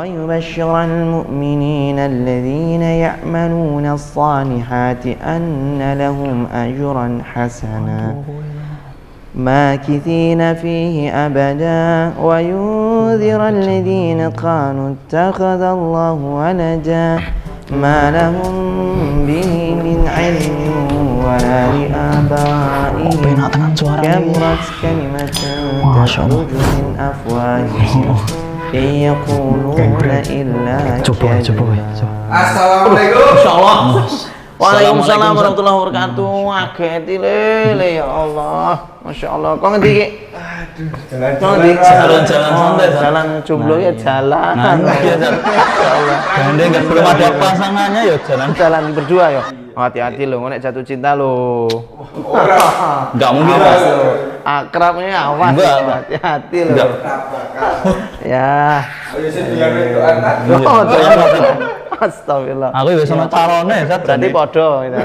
ويبشر المؤمنين الذين يعملون الصالحات أن لهم أجرا حسنا ماكثين فيه أبدا وينذر الذين قالوا اتخذ الله ولدا ما لهم به من علم ولا لآبائهم كبرت كلمة تخرج من أفواههم إن يقولون إلا كذبا. Assalamualaikum. Insyaallah. Waalaikumsalam warahmatullahi wabarakatuh. Ageti lele ya Allah. Masya Allah. Kok ngendi ki? Aduh, Jalan-jalan santai. Jalan jomblo ya jalan. Iya, insyaallah. Gandeng enggak belum ada pasangannya ya jalan. Jalan berdua ya. Hati-hati loh, nek jatuh cinta loh. Enggak mungkin, Mas. Akrabnya awas. Enggak. Hati-hati loh. Enggak. Ya. Ayo sih bilang itu anak. Astagfirullah. Aku wis ono carane, Zat. Berarti podo gitu.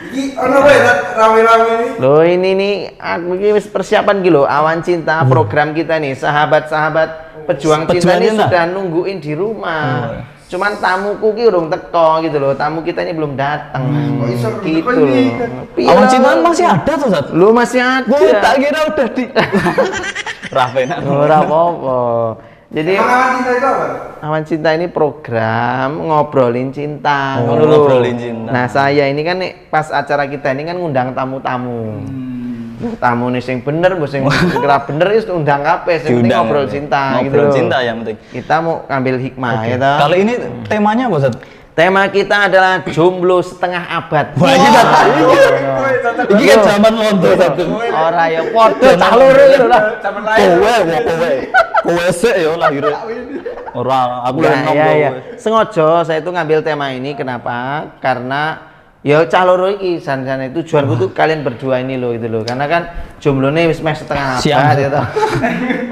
Iki ono wae rame-rame ini. Loh ini nih aku ini wis persiapan gitu loh. Awan Cinta program kita nih, sahabat-sahabat pejuang cinta ini sudah nungguin di rumah. Cuman tamuku ki urung teko gitu loh. Tamu kita ini belum datang. Gitu loh. Awan Cinta masih ada tuh, Zat. Lu masih ada. Tak kira udah di Rafena. Ora apa-apa. Jadi Awan Cinta itu apa? Awan Cinta ini program ngobrolin cinta. Oh, Ngono lho. ngobrolin cinta. Nah, saya ini kan nih pas acara kita ini kan ngundang tamu-tamu. Tamu nih sing bener, mbok sing kira bener wis undang kabeh, sing penting ngobrol cinta gitu. Ngobrol loh. cinta yang penting. Kita mau ngambil hikmah ya toh. Kali ini temanya apa, Zat? Tema kita adalah jomblo setengah abad. Wah, iki iki kan zaman londo satu. Ora ya padha cah loro gitu lah. Zaman lahir. Kowe sik ya lahir. Ora, aku Nah, nom. ya. Sengaja saya itu ngambil tema ini kenapa? Karena ya cah loro iki san-san tujuanku tuh kalian berdua ini loh itu loh. Karena kan jomblone wis meh setengah abad gitu.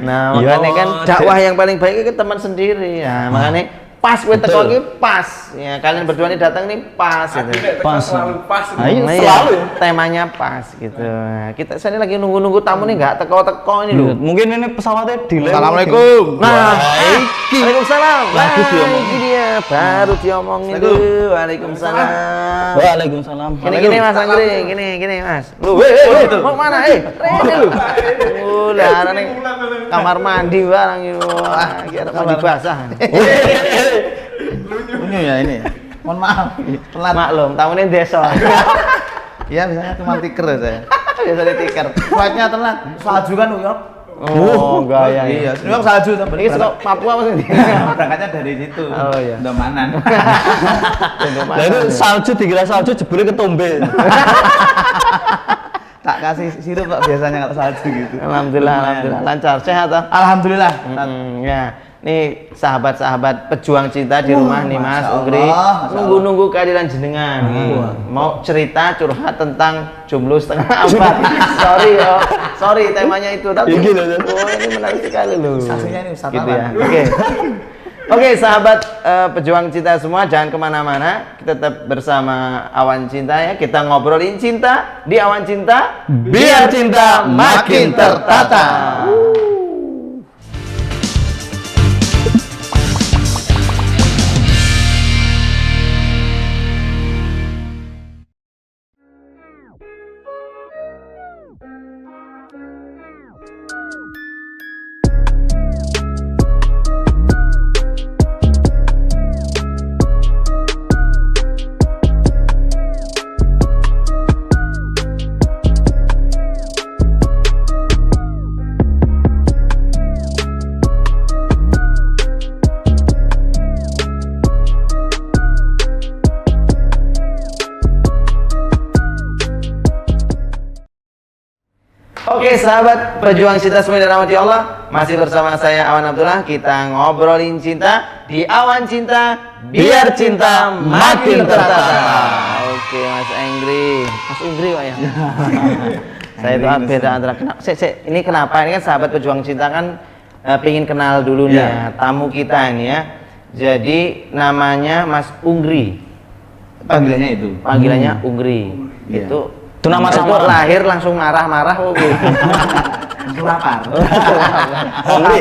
Nah, makanya kan dakwah yang paling baik itu teman sendiri. Nah, makanya pas kowe teko iki pas. Ya, kalian berdua ini datang nih pas gitu. Pas. Selalu pas. Ayo Nah, selalu. ya, temanya pas gitu. Nah, kita saya ini lagi nunggu-nunggu tamu nih nggak teko-teko ini loh. Mungkin ini pesawatnya delay. Assalamualaikum. Nah, Waalaikumsalam. Lagi diomongin. Ini dia baru diomongin tuh. Waalaikumsalam. Waalaikumsalam. Gini Mas Angri, gini Mas. Lu, mau mana? Rene lu. Lah nih kamar mandi barang itu. Kira mandi basah. Punya ya ini ya. Mohon maaf, telat. Maklum, tamunya desa. Ya biasanya cuma tiker ya saya. Biasanya tiker. Flightnya telat. Salju kan New York. Oh, gaya. Iya, New York salju tapi Ini suka Papua maksudnya. berangkatnya dari situ. Oh, iya. Domanan. Lah itu salju dikira salju jebule ketombe. Tak kasih sirup Pak biasanya kalau salju gitu. Alhamdulillah lancar sehat toh? Alhamdulillah. Ya. Nih sahabat-sahabat pejuang cinta di rumah nih Mas Masya Ungri Allah. nunggu-nunggu kehadiran jenengan. Mau cerita curhat tentang jomblo setengah abad. Sorry temanya itu tapi ini menarik sekali loh. Saksinya ini Gitu ya. Oke sahabat pejuang cinta semua jangan kemana-mana, kita tetap bersama Awan Cinta ya, kita ngobrolin cinta di Awan Cinta biar cinta makin tertata. Oke sahabat pejuang cinta semua yang dirahmati Allah, masih bersama saya Awan Abdullah. Kita ngobrolin cinta di Awan Cinta biar cinta makin tertata. Oke Mas Ungri Pak ya. Saya itu beda antara ini kenapa ini kan sahabat pejuang cinta kan pengen kenal dulu nih ya tamu kita ini ya. Jadi namanya Mas Ungri. Panggilannya Ungri. Itu nama itu lahir langsung marah-marah kok gitu. Lapar. Hungry.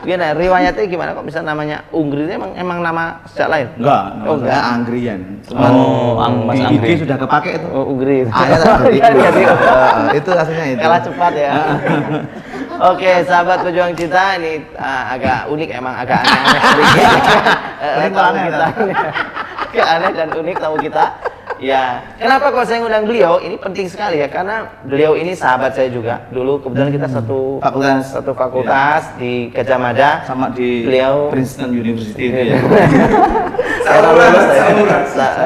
Gimana riwayatnya gimana kok bisa namanya Unggri itu emang nama sejak lahir? Enggak, Oh, enggak enggak. Anggrian. Cuman Mas di Anggri. IG sudah kepake itu. Oh, Unggri. Ayat dari itu aslinya itu. Kalah cepat ya. Oke, sahabat pejuang cinta ini agak unik emang agak aneh-aneh sedikit. Unik Tamu aneh, kita. Agak aneh dan unik tamu kita. Ya, kenapa kok saya ngundang beliau? Ini penting sekali ya karena beliau ini sahabat saya juga. Dulu kebetulan kita satu fakultas di Gajah Mada. Sama di Beliau- Princeton University itu ya. Saya lulus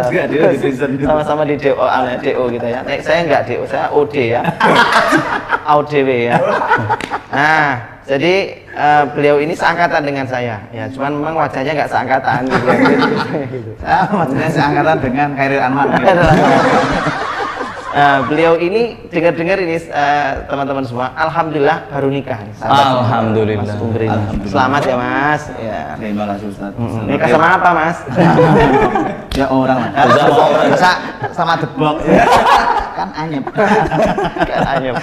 Juga dia di Princeton juga. sama-sama di DO, DO gitu ya. Saya enggak DO, saya OD ya. ODW ya. Nah, jadi beliau ini seangkatan dengan saya. Ya, cuman memang wajahnya nggak seangkatan gitu. Maksudnya seangkatan dengan Khairil Anwar. Gitu. Beliau ini dengar-dengar ini teman-teman semua, alhamdulillah baru nikah nih. sahabat semua. Alhamdulillah. Mas Unggri. Alhamdulillah. Selamat ya Mas. Ya. Terima kasih Ustaz. Nikah sama apa Mas? Ya orang lah. Masa sama debok. Kan anyep. Kan anyep.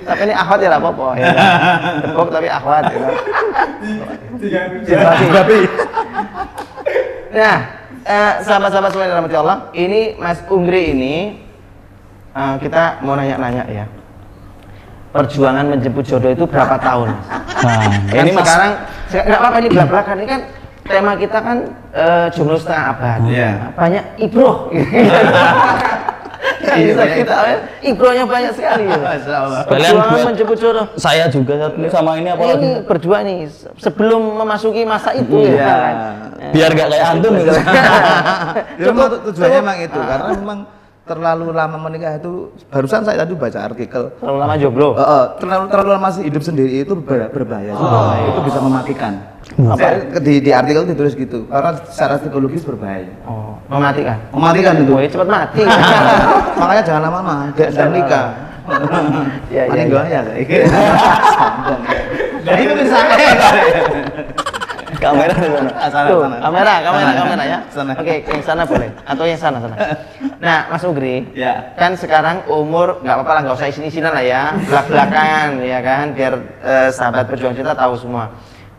Tapi ini akhwat ya lah apa-apa ya. Tepuk tapi akhwat ya. Nah, sahabat-sahabat semua yang dirahmati Allah, ini Mas Unggri ini kita mau nanya-nanya ya. Perjuangan menjemput jodoh itu berapa tahun? Mas? Nah, Kan ini Mas sekarang nggak apa-apa ini belak-belakan ini kan tema kita kan jomblo setengah abad. Iya. Banyak ibroh. Kan bisa kita ibrohnya banyak sekali ya. Masya Allah. Kalian Perjuangan buat- menjemput jodoh. saya juga satu sama ini apa lagi? Ini berdua nih sebelum memasuki masa itu Iya. ya kan. Biar gak kayak antum gitu. Ya, memang tujuannya memang itu karena memang terlalu lama menikah itu barusan saya tadi baca artikel Terlalu lama jomblo. terlalu lama masih hidup sendiri itu berbahaya itu bisa mematikan. Di artikel ditulis gitu karena secara psikologis berbahaya. Oh, mematikan. Mematikan itu. Oh, ya cepat mati. Makanya jangan lama-lama, gak sedang nikah. Ya, Mati ya, gua ya. Sombong. Nah, itu bisa. Kamera di sana. Tuh, kamera ya. Sana. Oke, yang sana boleh atau yang sana. Nah, Mas Ugri, Ya. kan sekarang umur nggak apa-apa lah, nggak usah sini-sini lah ya, belak-belakan ya kan, biar sahabat perjuangan kita tahu semua.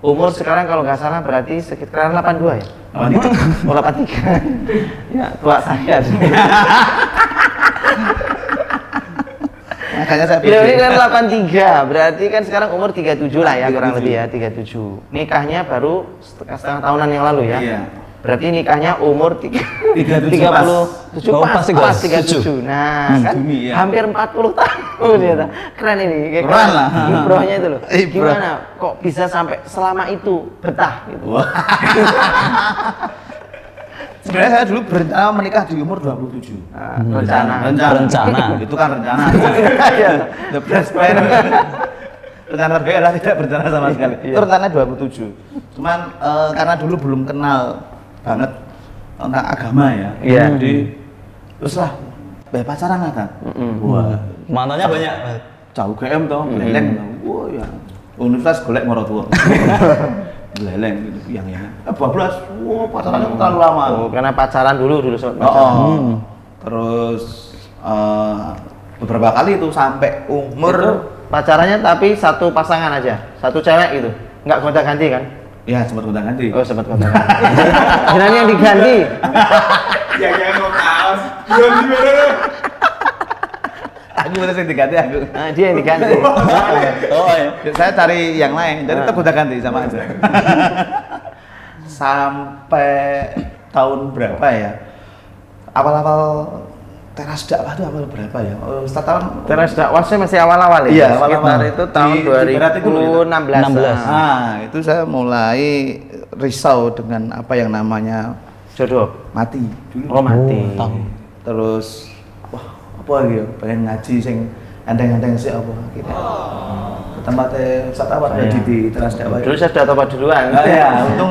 Umur sekarang kalau nggak salah berarti sekitar 82 ya? Oh 83. Ya, tua saya. Makanya saya Beliau ini pikir. kan 83, berarti kan sekarang umur 37 lah ya, kurang 37. lebih ya, 37. Nikahnya baru setengah tahunan yang lalu ya. Iya. Berarti nikahnya umur 37 37 Oh, pas, pasti pas pas 37. Nah, kan Juni, ya. hampir 40 tahun ya. Keren ini. Kayak Keren lah. Ibrohnya itu loh. Ibroh. Gimana kok bisa sampai selama itu betah gitu? Wah. Sebenarnya saya dulu berencana menikah di umur 27. Nah, rencana. Rencana. Itu kan rencana. Iya. The best plan. Rencana terbaik adalah tidak berencana sama sekali. Iya. Itu rencananya 27. Cuman karena dulu belum kenal banget tentang agama ya. Iya. Jadi terus lah, pacaran lah kan. Wah, Mantannya banyak. jauh GM toh, beleng toh. Wah ya. Universitas golek moro tua. Beleng gitu yang 12. Wah, pacarannya terlalu lama. Oh, karena pacaran dulu sobat. Oh, terus beberapa kali itu sampai umur Itu pacarannya tapi satu pasangan aja, satu cewek gitu, nggak gonta-ganti kan? ya sempat gonta ganti. Oh sempat gonta-ganti. Jangan yang diganti. Jangan mau kaos. Belum gimana? Aku bener sih diganti aku. Nah, dia yang diganti. Oh ya. Saya cari yang lain, jadi tetap gonta ganti sama aja. Sampai tahun berapa ya? Awal-awal teras dakwah itu awal berapa ya? Setelah tahun Teras dakwahnya masih awal-awal ya. Iya, Sekitar awal-awal. itu tahun Di Barat itu loh, itu. 2016. Nah, itu saya mulai risau dengan apa yang namanya Jodoh. mati dulu. Oh mati. Oh, tahu. Terus wah, apa lagi ya? Pengen ngaji sing enteng-enteng sih apa kita. Ke tempatnya Ustaz Awad Iya. di teras dakwah. Dulu saya sudah tobat duluan. Ah, ya, untung.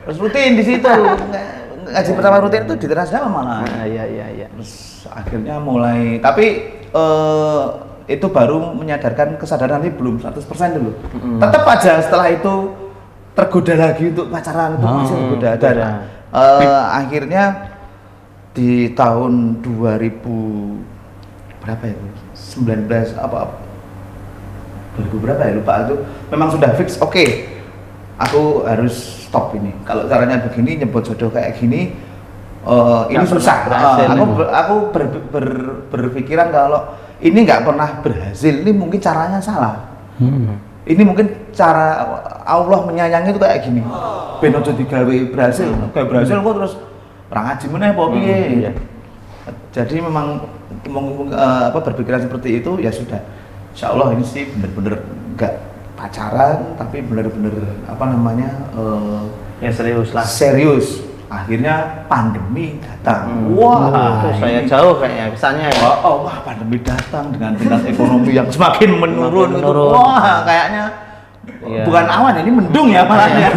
Terus rutin di situ. Ngaji pertama rutin itu di teras dakwah malah. Nah, iya. Terus akhirnya mulai tapi itu baru menyadarkan kesadaran ini belum 100% dulu. Tetap aja setelah itu tergoda lagi untuk pacaran itu masih tergoda ada. Ada. Akhirnya di tahun 2000 berapa itu? 19 apa 2000 berapa ya lupa itu memang sudah fix oke. Aku harus stop ini. Kalau caranya begini nyebut jodoh kayak gini ini Nggak susah. pernah berhasil Aku berpikiran kalau ini nggak pernah berhasil, ini mungkin caranya salah. Ini mungkin cara Allah menyayangi itu kayak gini. Ben aja digawe berhasil, kayak berhasil kok terus ora ngaji meneh apa piye. Iya. Jadi memang berpikiran seperti itu ya sudah. Insya Allah ini sih bener-bener nggak pacaran tapi bener-bener Ya serius lah. serius. Akhirnya pandemi datang. Wah, itu saya jauh kayaknya misalnya ya. Wah, pandemi datang dengan tingkat ekonomi yang semakin menurun. Semakin menurun. Wah, kayaknya Iya. bukan awan ini mendung ya malah ya.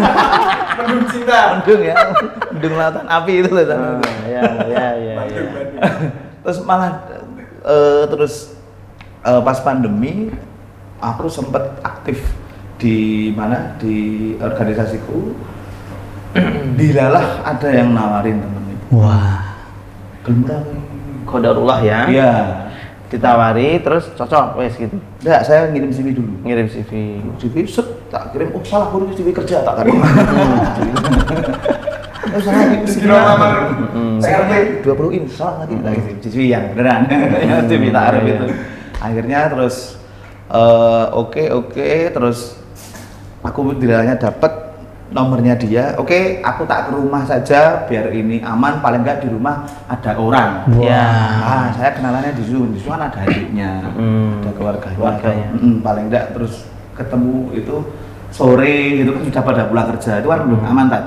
Mendung cinta. Mendung ya. Mendung lautan api itu loh. Ya. Terus malah pas pandemi aku sempat aktif di mana di organisasiku. Dilalah ada yang nawarin temen itu. Wah. Gelembang. Qadarullah ya. Iya. Ditawari terus cocok wes gitu. Enggak, saya ngirim CV dulu. Ngirim CV. CV set tak kirim. Oh salah, guru CV kerja tak kirim. Oh salah CV lamar. saya kirim 20 in salah lagi lagi CV yang beneran. Yang CV taruh itu. Akhirnya terus oke terus aku dilahnya dapat nomornya dia. Oke, aku tak ke rumah saja biar ini aman, paling enggak di rumah ada orang. Ya. Saya kenalannya di situ kan ada adiknya, ada keluarganya. Paling enggak terus ketemu itu sore gitu kan sudah pada pulang kerja, itu kan belum aman tak.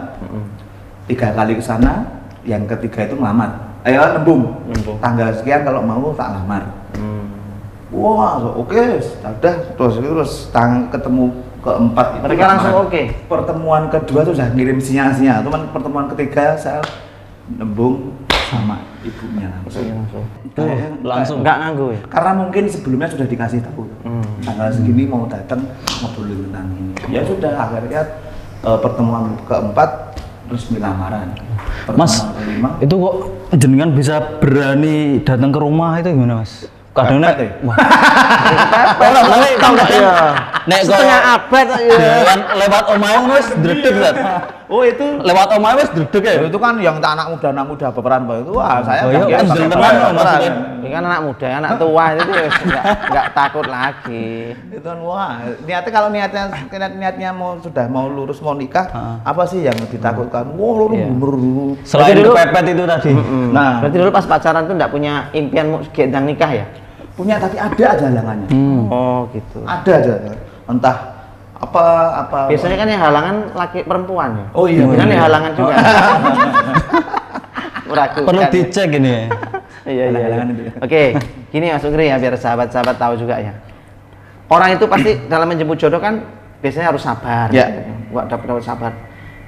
3 kali ke sana, yang ketiga itu ngelamar. Ayo nembung. Tanggal sekian kalau mau tak lamar. Wah, oke, udah terus ketemu keempat itu Mereka langsung oke. Pertemuan kedua tuh sudah ngirim sinyal-sinyal. Cuman pertemuan ketiga saya nembung sama ibunya langsung. Langsung. Nggak nganggu ya. Karena mungkin sebelumnya sudah dikasih tahu. Tanggal segini mau datang ngobrolin tentang ini. Ya sudah akhirnya pertemuan keempat resmi lamaran. Mas, Pertemuan kelima itu kok jenengan bisa berani datang ke rumah itu gimana, Mas? Kadang nek, Pepet, wah, Tahu nggak ya? nek Setengah abad ya. lewat omahe wis dredeg kan. oh itu Lewat omahe wis dredeg ya. itu kan yang anak muda baperan itu wah saya Oh, iya, nggak kan pakai gentleman baperan. loh maksudnya. Ini kan anak muda, anak tua itu nggak takut lagi. Itu kan wah niatnya kalau niatnya mau lurus mau nikah apa sih yang ditakutkan wah lu Iya. bener Selain dulu- kepepet itu tadi. nah Berarti dulu pas pacaran tuh nggak punya impian mau gendang nikah ya? punya tapi ada aja halangannya Oh gitu. ada aja entah apa Biasanya kan yang halangan laki perempuan ya. oh iya Kan bener. yang halangan juga. Meragukan. Perlu dicek ini. Iya. Halangan itu. Oke, gini Mas Ugri ya biar sahabat-sahabat tahu juga ya. Orang itu pasti dalam menjemput jodoh kan biasanya harus sabar. Ya. Buat dapat sabar.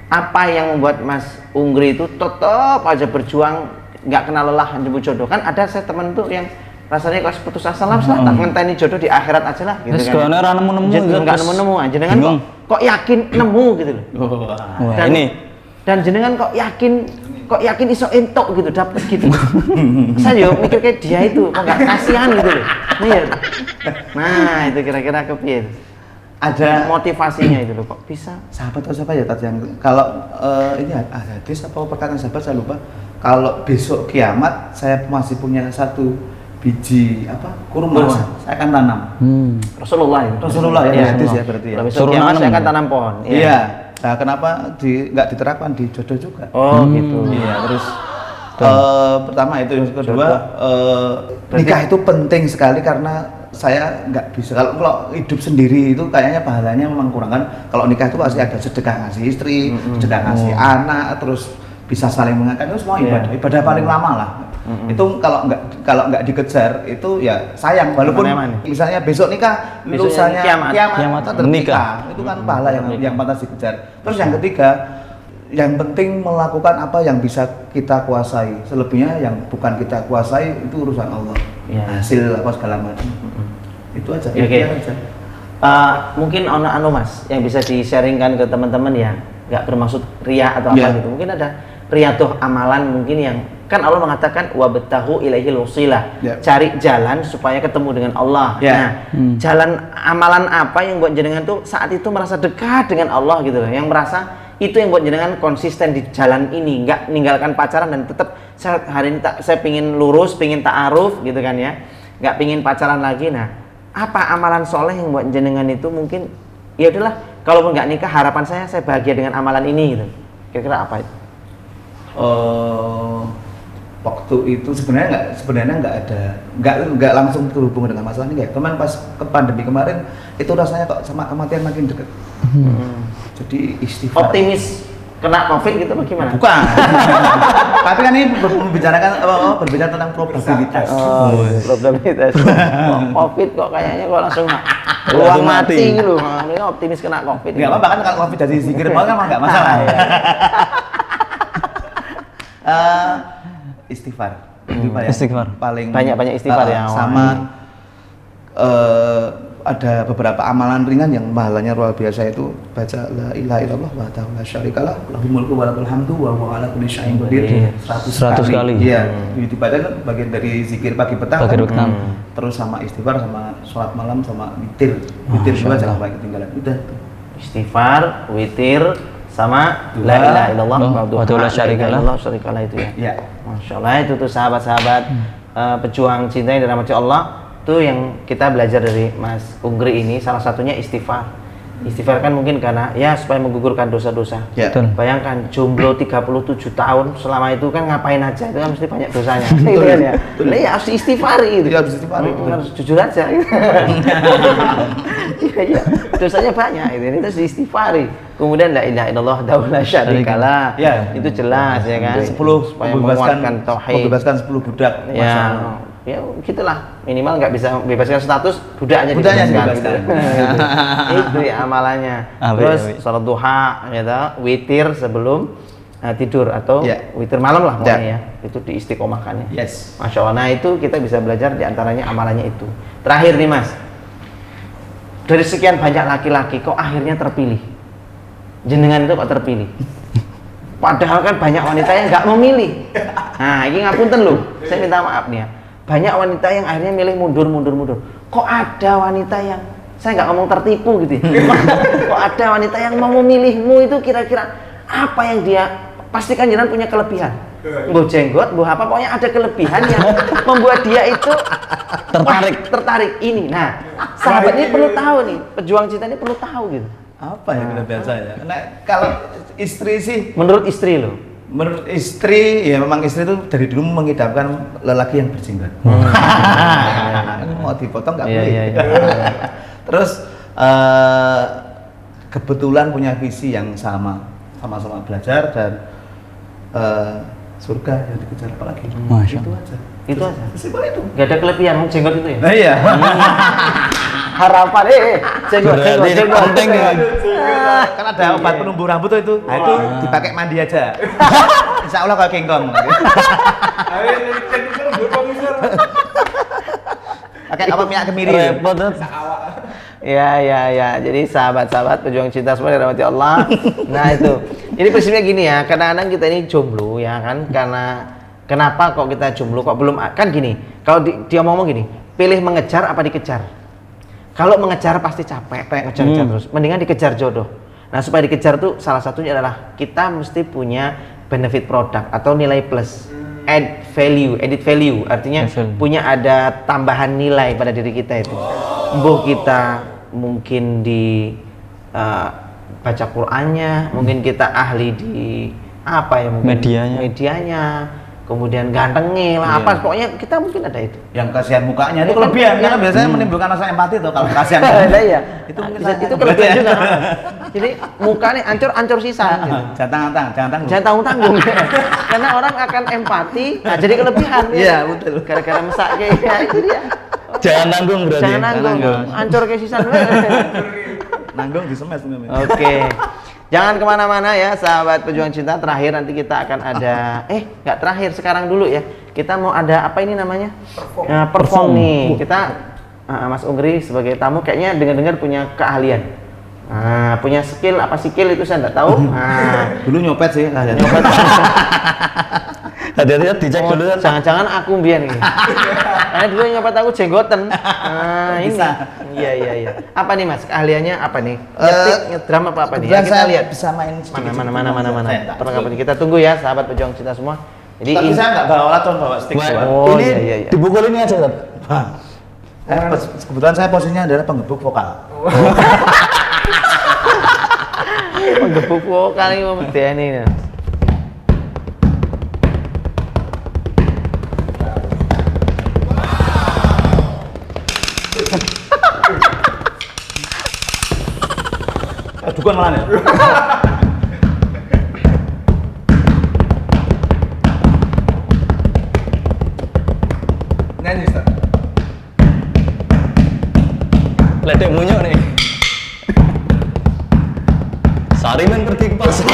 Apa yang membuat Mas Ugri itu tetap aja berjuang nggak kenal lelah menjemput jodoh? Kan ada saya temen tuh yang rasanya kalau putus asa lah, tak ngenteni jodoh di akhirat aja lah gitu Terus kan. kalau ora nemu-nemu Nggak nemu-nemu aja dengan bingung. kok yakin nemu gitu loh. Wah, Dan- ini Dan jenengan kok yakin iso entok gitu dapet gitu. Saya juga mikir kayak dia itu kok nggak kasihan gitu loh. Nah itu kira-kira kepiye? ada Motivasinya itu loh kok bisa. sahabat atau siapa ya tadi yang kalau ini ada hadis apa perkataan sahabat saya lupa kalau besok kiamat saya masih punya satu biji kurma saya akan tanam Rasulullah ya. Rasulullah ya, Iya, hadis Rasulullah. ya berarti ya. Kalau besok Suruh kiamat saya nanam. akan tanam pohon. Iya. Nah, kenapa nggak diterapkan di jodoh juga? Oh gitu. Iya, terus pertama itu yang kedua nikah itu penting sekali karena saya nggak bisa kalau hidup sendiri itu kayaknya pahalanya memang kurang kan. Kalau nikah itu pasti ada sedekah ngasih istri, sedekah ngasih anak, terus bisa saling mengingatkan itu semua ibadah paling lama lah. Itu kalau nggak dikejar itu ya sayang walaupun Aman-aman. misalnya besok nikah Besoknya lusanya kiamat. Kiamat, tetap menikah. nikah. Itu kan pahala yang pantas dikejar. Terus yang ketiga, yang penting melakukan apa yang bisa kita kuasai. Selebihnya yang bukan kita kuasai itu urusan Allah. Iya. Hasil apa segala macam. Itu aja. Oke. Itu aja. Mungkin anu Mas yang bisa di-sharingkan ke teman-teman ya, nggak bermaksud ria atau apa Iya. gitu. Mungkin ada riyadhah amalan mungkin yang kan Allah mengatakan wabtahu ilaihil wasilah, cari jalan supaya ketemu dengan Allah. Nah, jalan amalan apa yang buat jenengan tuh saat itu merasa dekat dengan Allah gitu loh, yang merasa itu yang buat jenengan konsisten di jalan ini, nggak meninggalkan pacaran dan tetap hari ini saya pingin lurus, pingin ta'aruf gitu kan ya, nggak pingin pacaran lagi. Nah, apa amalan soleh yang buat jenengan itu mungkin ya udahlah, kalaupun nggak nikah harapan saya bahagia dengan amalan ini gitu. Kira-kira apa itu? Waktu itu sebenarnya nggak langsung terhubung dengan masalah ini, cuman pas ke pandemi kemarin itu rasanya kok sama kematian makin dekat. Jadi istighfar. Optimis kena COVID gitu bagaimana? Bukan. Tapi kan ini berbicara tentang probabilitas. Probabilitas. COVID kok kayaknya kok langsung peluang mati gitu. Ini optimis kena COVID. Enggak apa-apa kan kalau COVID jadi zikir kan enggak masalah. Istighfar. Istighfar. Paling banyak istighfar ya. Sama ada beberapa amalan ringan yang pahalanya luar biasa, itu baca la ilaha illallah wahdahu la syarikalah lahul mulku wa lahul hamdu wa huwa ala kulli syai'in qadir 100 kali. Iya, dibaca kan bagian dari zikir pagi petang. Terus sama istighfar, sama sholat malam, sama witir. Witir juga jangan sampai ketinggalan. Udah tuh. Istighfar, witir, sama la ilaha illallah wahdahu la syarikalah itu ya. Iya. Masyaallah, itu tuh sahabat-sahabat pejuang cinta yang dirahmati Allah. Itu yang kita belajar dari Mas Ungri ini, salah satunya istighfar. Istighfar kan mungkin karena ya supaya menggugurkan dosa-dosa. Ya. Bayangkan jomblo 37 tahun, selama itu kan ngapain aja, itu kan mesti banyak dosanya. Gitu kan ya. Lah ya harus istighfari gitu. Ya harus istighfari. Harus jujur aja. Iya, dosanya banyak itu. Ini harus istighfari. Kemudian la ilaha illallah wahdahu la syarikalah. Ya, itu jelas ya kan. 10 supaya menguatkan tauhid. Membebaskan 10 budak. Ya gitulah, minimal nggak bisa bebaskan status budaknya dibebaskan. Gitu. Itu ya amalannya. Terus salat duha, gitu, witir sebelum tidur atau witir malam lah pokoknya ya. Itu diistiqomahkan ya. Yes. Masya Allah. Nah itu kita bisa belajar diantaranya amalannya itu. Terakhir nih Mas, dari sekian banyak laki-laki kok akhirnya terpilih? Jenengan itu kok terpilih? Padahal kan banyak wanita yang nggak memilih. Nah ini ngapunten loh, saya minta maaf nih ya. Banyak wanita yang akhirnya milih mundur. Kok ada wanita yang, saya nggak ngomong tertipu gitu ya. Kok ada wanita yang mau memilihmu, itu kira-kira apa yang dia, pastikan jangan punya kelebihan. Mbok jenggot, mbok apa, pokoknya ada kelebihan yang membuat dia itu tertarik ini. Nah, sahabat ini perlu tahu nih, pejuang cinta ini perlu tahu gitu. Apa ya kelebihan saya? Nah, kalau istri sih, menurut istri loh. Menurut istri, ya memang istri itu dari dulu mengidamkan lelaki yang berjenggot. Mau dipotong nggak boleh. Terus kebetulan punya visi yang sama-sama belajar dan surga yang dikejar, apa lagi? Itu aja. Simpel itu. Gak ada kelebihan jenggot itu ya? Nah, iya. Harapan jenggot penting ya. Kan ada obat penumbuh rambut itu. Nah, itu dipakai mandi aja. Insya Allah kayak King Kong. Pakai apa, minyak kemiri? Repot. Ya. Jadi sahabat-sahabat pejuang cinta semua dirahmati Allah. Nah itu. Jadi prinsipnya gini ya. Kadang-kadang kita ini jomblo ya kan. Karena kenapa kok kita jomblo? Kok belum, kan gini. Kalau dia ngomong gini, pilih mengejar apa dikejar? Kalau mengejar pasti capek, ngejar-ngejar terus. Mendingan dikejar jodoh. Nah supaya dikejar tuh salah satunya adalah kita mesti punya benefit produk atau nilai plus, added value, artinya punya ada tambahan nilai pada diri kita itu. Mbah kita mungkin di baca Qur'annya, mungkin kita ahli di apa ya, mungkin medianya, kemudian gantengnya lah, apa pokoknya kita mungkin ada itu. Yang kasihan mukanya itu kelebihan, karena biasanya menimbulkan rasa empati tuh kalau kasihan. Iya. Itu kelebihan juga. Jadi mukanya ancur sisa gitu. Jangan tanggung. Karena orang akan empati, nah jadi kelebihan. Iya, betul. Gara-gara mesak kayak itu dia. Jangan nanggung berarti. Jangan nanggung. Ancur kayak sisa. Nanggung di semes. Oke. Jangan kemana-mana ya sahabat pejuang cinta. Terakhir nanti kita akan ada nggak terakhir, sekarang dulu ya. Kita mau ada apa ini namanya? Perform nih. Kita Mas Ungri sebagai tamu kayaknya dengar-dengar punya keahlian. Nah, punya skill apa skill itu saya enggak tahu. Nah, Dulu nyopet sih. nyopet. Hati-hati dicek dulu kan. Jangan-jangan aku mbiyen iki. Karena dulu nyopet aku jenggoten. Nah, ini. Bisa. Iya. Apa nih Mas? Keahliannya apa nih? Nyetik, ngedram apa nih? Ya, kita saya lihat. bisa main sedikit. Mana. Saya tak. Perlengkapan kita tunggu ya, sahabat pejuang cinta semua. Jadi Tapi saya nggak bawa alat, cuma bawa stick doang. Oh, ini iya. dibukul ini aja, Tat. Kebetulan saya posisinya adalah penggebuk vokal. menggebuk vokal ini medeni nih. Dukan malah ya. Nyanyi Ustaz. Ledek munyuk nih. Sarimen pergi ke pasar.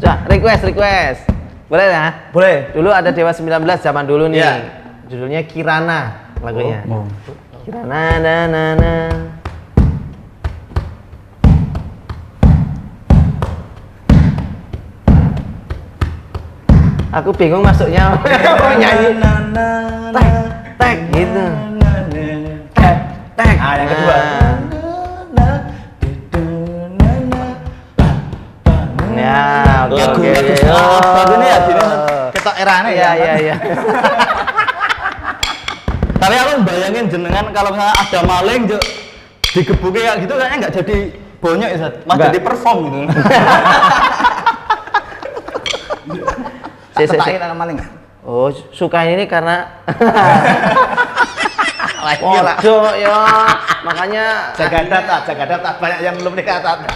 Cak, request. Boleh ya? Boleh. Dulu ada Dewa 19 zaman dulu nih. Iya. Judulnya Kirana lagunya. Oh. Kirana na. Aku bingung masuknya. Mau nyanyi tek gitu. Tek. Ah, yang kedua. Ya, Lagu oke. apa ini ya? Gini, Ketok erane Iya. Tapi aku bayangin jenengan kalau misalnya ada maling Juk, digebukin kayak gitu kayaknya nggak jadi bonyok ya, Sat. Mas Nggak. jadi perform gitu. Si. Tetakin anak maling. Oh, suka ini karena Gila. Ojo ya, makanya Jaga data banyak yang belum dikata.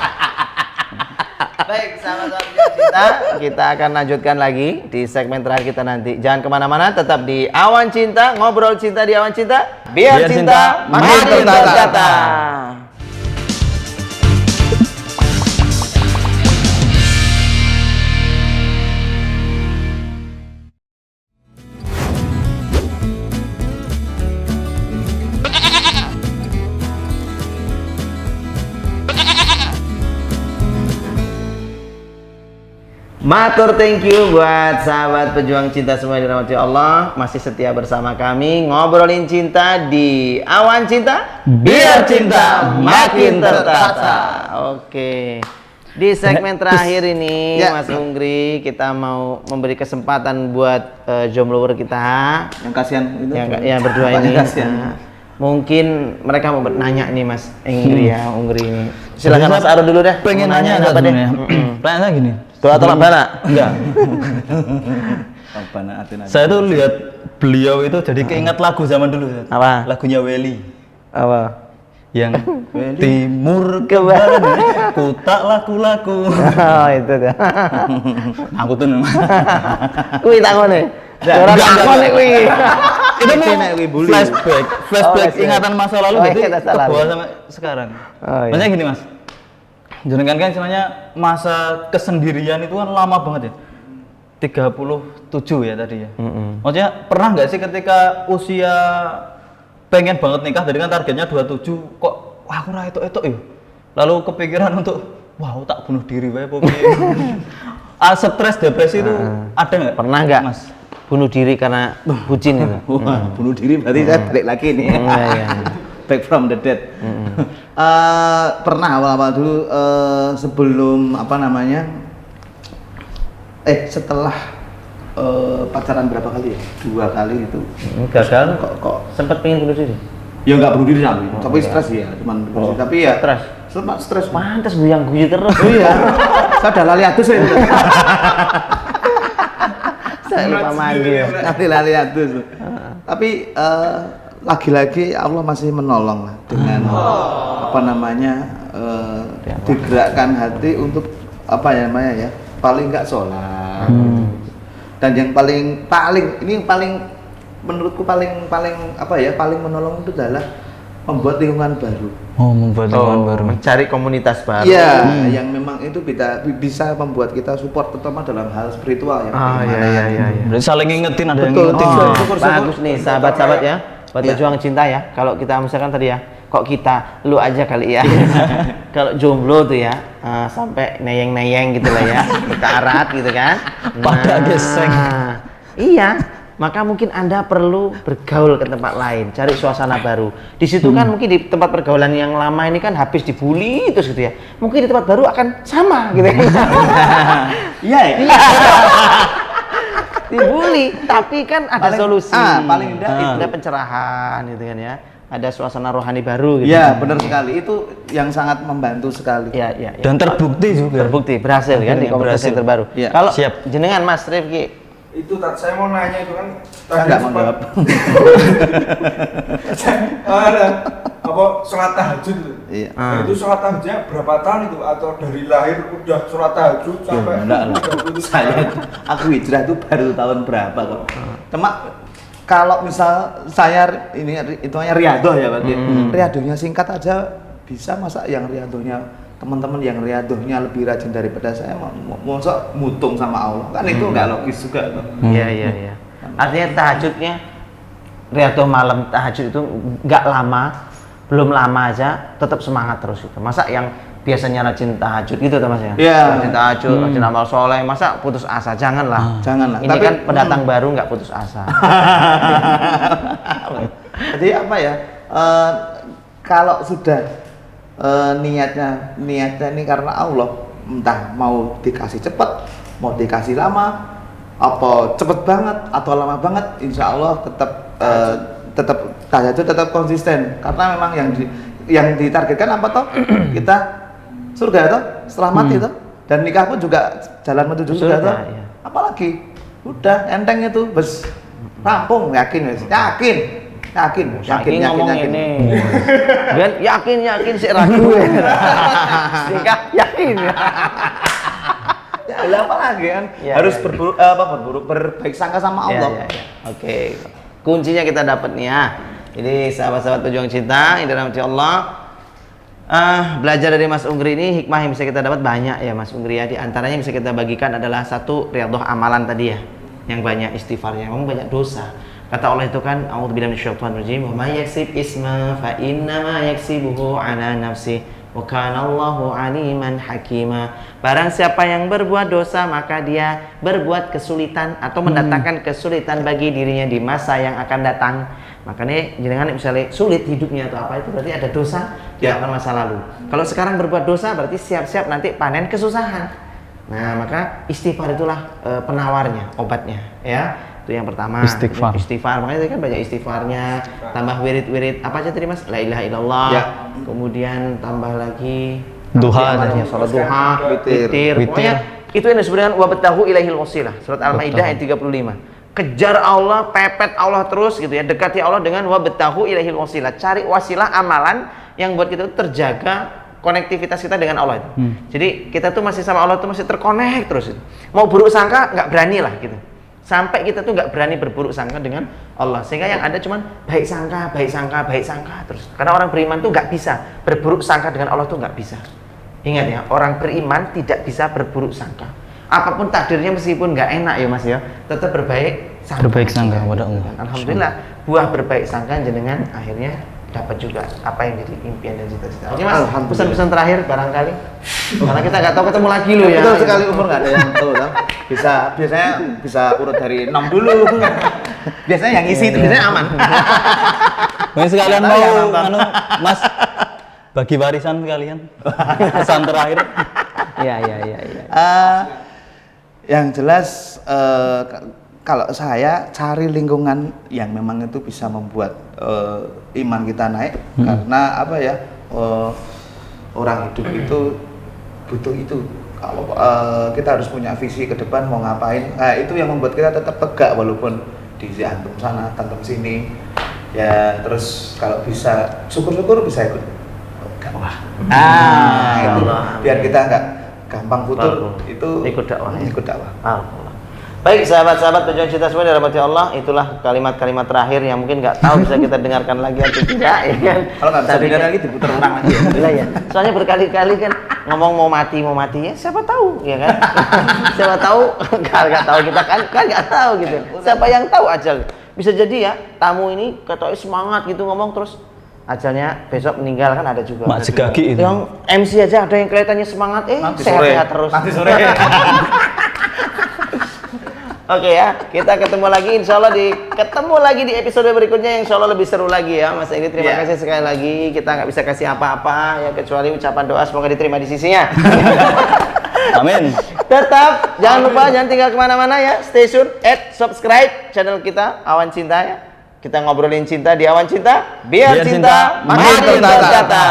baik sahabat-sahabat cinta, kita akan lanjutkan lagi di segmen terakhir kita nanti. Jangan kemana-mana, tetap di Awan Cinta, ngobrol cinta di Awan Cinta, biar cinta makin tertata. Matur thank you buat sahabat pejuang cinta semua yang dirahmati Allah, masih setia bersama kami ngobrolin cinta di Awan Cinta, biar cinta makin tertata. Oke. Di segmen terakhir ini Ya. Mas Unggri, kita mau memberi kesempatan buat jomblower kita Yang kasihan itu. yang berdua ini. Kasihan. Nah, mungkin mereka mau nanya nih Mas Unggri ya, Unggri ini. Silakan Mas Aro dulu deh. Pengen Mau nanya apa deh? Pertanyaannya gini. Doa tolak bala? Enggak. Apa atin aja. Saya tuh lihat beliau itu jadi keinget lagu zaman dulu. Sat. Apa? Lagunya Welly Apa? yang timur ke barat ku tak laku-laku. Oh itu dah. Aku tuh Kuwi takone. Ora takone kuwi. itu Ini mau nek kuwi bully. flashback flashback. ingatan masa lalu Oh, jadi ingatan masa lalu. kebawa sampai sekarang. Oh, iya. Maksudnya gini Mas, jenengan kan istilahnya masa kesendirian itu kan lama banget ya, 37 ya tadi ya. Maksudnya pernah nggak sih ketika usia pengen banget nikah, jadi kan targetnya 27, kok wah aku ra etok-etok ya, lalu kepikiran untuk wah aku tak bunuh diri wae apa piye. Stres depresi itu ada nggak? Pernah nggak Mas? bunuh diri karena bucin itu? Wah, bunuh diri berarti saya balik lagi nih. Iya. Back from the dead. Pernah awal-awal dulu sebelum apa namanya? Setelah pacaran berapa kali ya? 2 kali itu. Gagal Kok sempat pengen bunuh diri. ya nggak bunuh diri tapi stres ya, cuman bunuh diri. Tapi ya Stres. sempat stres. Pantes buyang guyu terus. Oh iya. Saya udah lali atus ya. Saya lupa mandi. Nanti lali atus. Tapi lagi-lagi Allah masih menolong lah dengan apa namanya digerakkan hati untuk apa ya namanya ya, paling nggak sholat. Dan yang paling ini yang paling menurutku paling apa ya, paling menolong itu adalah membuat lingkungan baru. Oh, membuat lingkungan baru. Mencari komunitas baru. Iya, yang memang itu bisa membuat kita support, terutama dalam hal spiritual ya. Iya. Berarti saling ngingetin, ada yang Betul. ngingetin. Oh. Bagus nih sahabat-sahabat ya. Buat Iya. pejuang cinta ya. Kalau kita misalkan tadi ya, kok kita, lu aja kali ya. Kalau jomblo tuh ya, sampai neyeng-neyeng gitu lah ya, berkarat gitu kan. Pada geseng. Iya, maka mungkin Anda perlu bergaul ke tempat lain, cari suasana baru. Di situ kan mungkin di tempat pergaulan yang lama ini kan habis dibully terus gitu ya. Mungkin di tempat baru akan sama gitu ya. Iya. Dibully, tapi kan ada solusi. Paling tidak itu. Ada pencerahan gitu kan ya. Ada suasana rohani baru gitu. Iya, benar sekali. Itu yang sangat membantu sekali. Iya, iya. Dan terbukti juga. Terbukti berhasil kan di Akhirnya komunitas berhasil. yang terbaru. Iya. Kalau Siap. jenengan Mas Rifki, Itu saya mau nanya itu kan Saya nggak mau jawab. ada apa sholat tahajud itu. Iya. Nah, itu sholat tahajudnya berapa tahun itu atau dari lahir udah sholat tahajud sampai Enggak lah. udah putus Aku hijrah itu baru tahun berapa kok. Cuma kalau misal saya ini itu hanya riadoh ya berarti. Riadohnya singkat aja bisa, masa yang riadohnya teman-teman yang riadohnya lebih rajin daripada saya masa mutung sama Allah kan itu nggak logis juga tuh. iya iya iya. Artinya tahajudnya riadoh malam tahajud itu nggak lama, belum lama aja tetap semangat terus itu. Masa yang biasanya rajin tahajud gitu tuh Mas ya? Iya. Rajin tahajud, rajin amal soleh, masa putus asa? Janganlah. Janganlah. Ini Tapi- kan pendatang baru nggak putus asa. Jadi apa ya? Kalau sudah niatnya ini karena Allah, entah mau dikasih cepat, mau dikasih lama, apa cepet banget atau lama banget, insya Allah tetap tahajud tetap konsisten karena memang yang ditargetkan apa toh? Kita surga toh setelah mati toh, dan nikah pun juga jalan menuju surga Surga, toh. iya. Apalagi udah enteng itu bes rampung, yakin wes, yakin ngomong ini. Kan yakin sih ragu. Nikah yakin. Ya, apa lagi kan? Iya, Harus iya, berbaik sangka sama Iya, Allah. iya, iya. Oke. Kuncinya kita dapat nih ya. Jadi sahabat-sahabat pejuang cinta yang dirahmati Allah, belajar dari Mas Ungri ini hikmah yang bisa kita dapat banyak ya Mas Ungri ya. Di antaranya yang bisa kita bagikan adalah satu, riyadhah amalan tadi ya. Yang banyak istighfarnya, memang banyak dosa. Kata Allah itu kan, a'udzubillahi minasyaitonirrajim, wa may yaksib isma fa innama yaksibuhu ala nafsi wa kana Allahu aliman hakima. Barang siapa yang berbuat dosa maka dia berbuat kesulitan atau mendatangkan kesulitan bagi dirinya di masa yang akan datang. Makanya jangan misalnya sulit hidupnya atau apa, itu berarti ada dosa di akan masa lalu. Kalau sekarang berbuat dosa berarti siap-siap nanti panen kesusahan. Nah, maka istighfar itulah penawarnya, obatnya ya. Itu yang pertama. Istighfar. Istighfar, makanya tadi kan banyak istighfarnya, tambah wirid-wirid apa aja tadi Mas? La ilaha illallah. Ya. Kemudian tambah lagi Duha, amalnya, salat duha, Witir. Pokoknya itu yang disebut dengan wabtahu ilaihil wasilah. Surat Al-Maidah ayat 35. Kejar Allah, pepet Allah terus gitu ya. Dekati Allah dengan wabtahu ilaihil wasilah. Cari wasilah amalan yang buat kita terjaga konektivitas kita dengan Allah itu. Jadi kita tuh masih sama Allah tuh masih terkonek terus itu. Mau buruk sangka nggak berani lah gitu. Sampai kita tuh nggak berani berburuk sangka dengan Allah, sehingga yang ada cuman baik sangka terus. Karena orang beriman tuh nggak bisa berburuk sangka dengan Allah tuh nggak bisa. Ingat ya, orang beriman tidak bisa berburuk sangka. Apapun takdirnya meskipun nggak enak ya Mas ya, tetap berbaik sangka. Berbaik sangka kepada Allah. Alhamdulillah, buah berbaik sangka jenengan akhirnya dapat juga apa yang jadi impian dan cita-cita. Oke Mas, pesan-pesan terakhir barangkali. Karena kita nggak tahu ketemu lagi loh ya. Betul sekali, umur nggak ada yang tahu toh. Biasanya bisa urut dari 6 dulu. Biasanya yang isi itu biasanya aman. Mungkin sekalian Nggak tahu mau yang nonton. anu, Mas bagi warisan sekalian. Pesan terakhir. Iya. Yang jelas kalau saya cari lingkungan yang memang itu bisa membuat iman kita naik, karena apa ya, orang hidup itu butuh itu. Kalau kita harus punya visi ke depan mau ngapain, itu yang membuat kita tetap tegak walaupun di antum sana, antum sini. Ya terus kalau bisa syukur-syukur bisa ikut dakwah. Itu biar kita nggak gampang futur, itu ikut dakwah. Ikut dakwah. Alhamdulillah. Baik sahabat-sahabat pejuang cinta semua dirahmati Allah, itulah kalimat-kalimat terakhir yang mungkin nggak tahu bisa kita dengarkan lagi atau tidak ya kan. Kalau nggak bisa Tapi dengar kan- lagi diputar ulang lagi. Iya ya. Soalnya berkali-kali kan ngomong mau mati ya, siapa tahu ya kan. Siapa tahu nggak tahu kita kan nggak tahu gitu. Siapa yang tahu ajal. Bisa jadi ya tamu ini katanya semangat gitu ngomong terus ajalnya besok meninggal kan ada juga. Mak Jegagi itu. Yang MC aja ada yang kelihatannya semangat, Nanti sore. sehat-sehat terus. Nanti sore. Oke ya, kita ketemu lagi di episode berikutnya yang insya Allah lebih seru lagi ya Mas Edi. Terima Iya. kasih sekali lagi. Kita nggak bisa kasih apa-apa ya kecuali ucapan doa semoga diterima di sisinya. Amin. Tetap jangan lupa jangan tinggal kemana-mana ya. Stay tune, subscribe channel kita Awan Cinta ya. Kita ngobrolin cinta di Awan Cinta, biar cinta makin tertata.